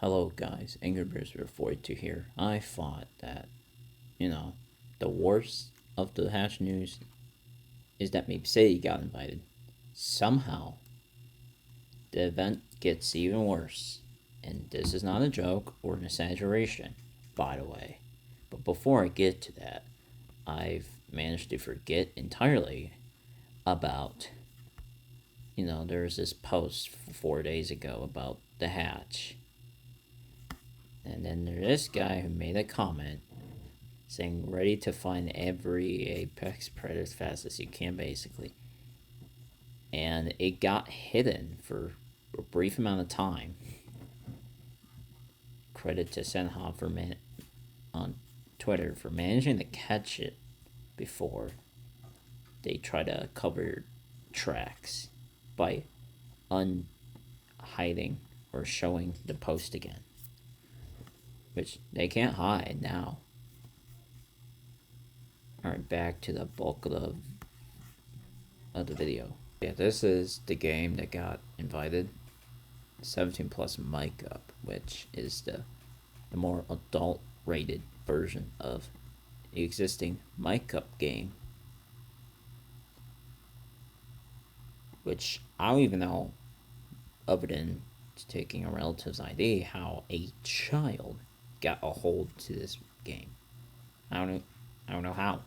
Hello guys, Angry Birds were 42 here. I thought that, the worst of the Hatch news is that maybe City got invited. Somehow, the event gets even worse. And this is not a joke or an exaggeration, by the way. But before I get to that, I've managed to forget entirely about, there's this post 4 days ago about the Hatch. And then there's this guy who made a comment saying ready to find every apex predator as fast as you can, basically. And it got hidden for a brief amount of time. Credit to Senha on Twitter for managing to catch it before they try to cover tracks by unhiding or showing the post again, which they can't hide now. Alright, back to the bulk of the video. Yeah, this is the game that got invited. 17 plus mic up, which is the more adult rated version of the existing mic up game. Which I don't even know, other than taking a relative's ID, how a child got a hold to this game. I don't know how.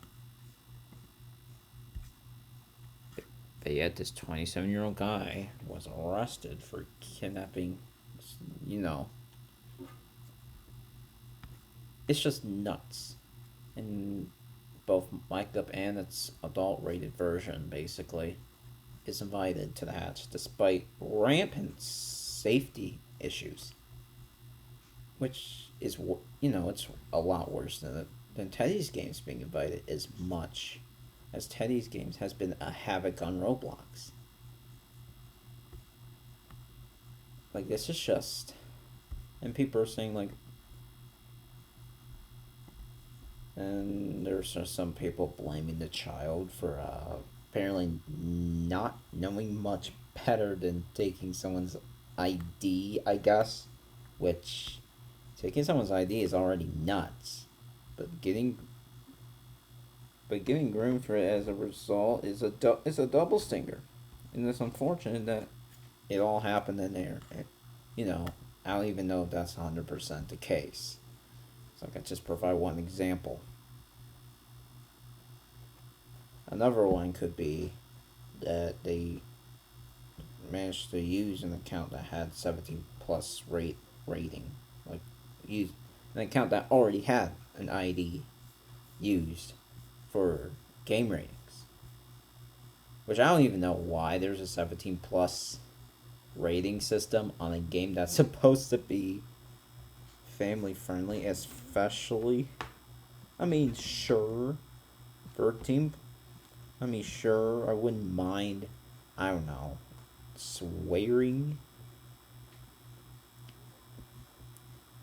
But yet this 27-year-old guy was arrested for kidnapping, It's just nuts. And both mic'd up and its adult rated version, basically, is invited to the Hatch despite rampant safety issues. Which is, it's a lot worse than Teddy's games being invited as much as Teddy's games has been a havoc on Roblox. Like, this is just... And people are saying, like... And there's some people blaming the child for apparently not knowing much better than taking someone's ID, I guess. Which, taking someone's ID is already nuts. But getting groomed for it as a result is a double stinger. And it's unfortunate that it all happened in there. I don't even know if that's 100% the case. So I can just provide one example. Another one could be that they managed to use an account that had 17 plus rating. Like, use an account that already had an ID used for game ratings. Which I don't even know why there's a 17 plus rating system on a game that's supposed to be family friendly, especially. Sure, 13. Sure, I wouldn't mind, I don't know, swearing.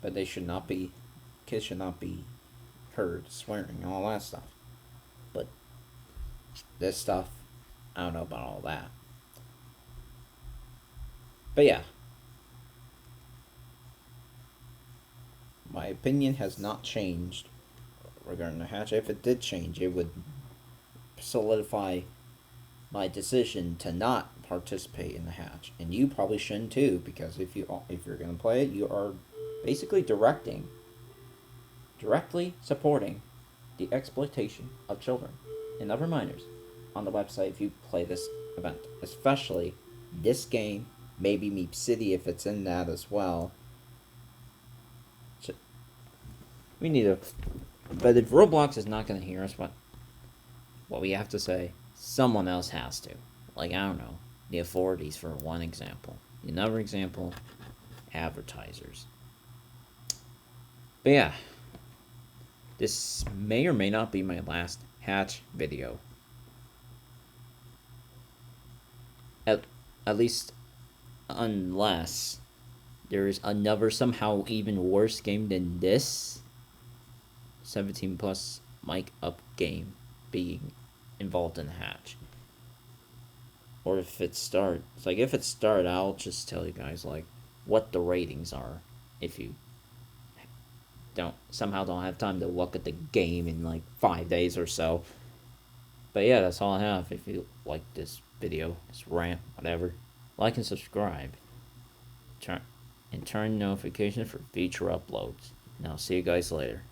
But kids should not be heard swearing and all that stuff. But this stuff, I don't know about all that. But yeah. My opinion has not changed regarding the Hatch. If it did change, it would solidify my decision to not participate in the Hatch. And you probably shouldn't too, because if you're going to play it, you are basically directly supporting the exploitation of children and other minors on the website if you play this event. Especially this game, maybe Meep City if it's in that as well. We need to... But if Roblox is not going to hear us, what we have to say, someone else has to. Like, I don't know, the authorities for one example. Another example, advertisers. But yeah, this may or may not be my last Hatch video. At least, unless there is another somehow even worse game than this 17 plus mic up game being involved in the Hatch. Or if it starts, I'll just tell you guys, what the ratings are. if you don't have time to look at the game in like 5 days or so. But yeah, that's all I have. If you like this video, this rant, whatever, like and subscribe. Turn notifications for future uploads. And I'll see you guys later.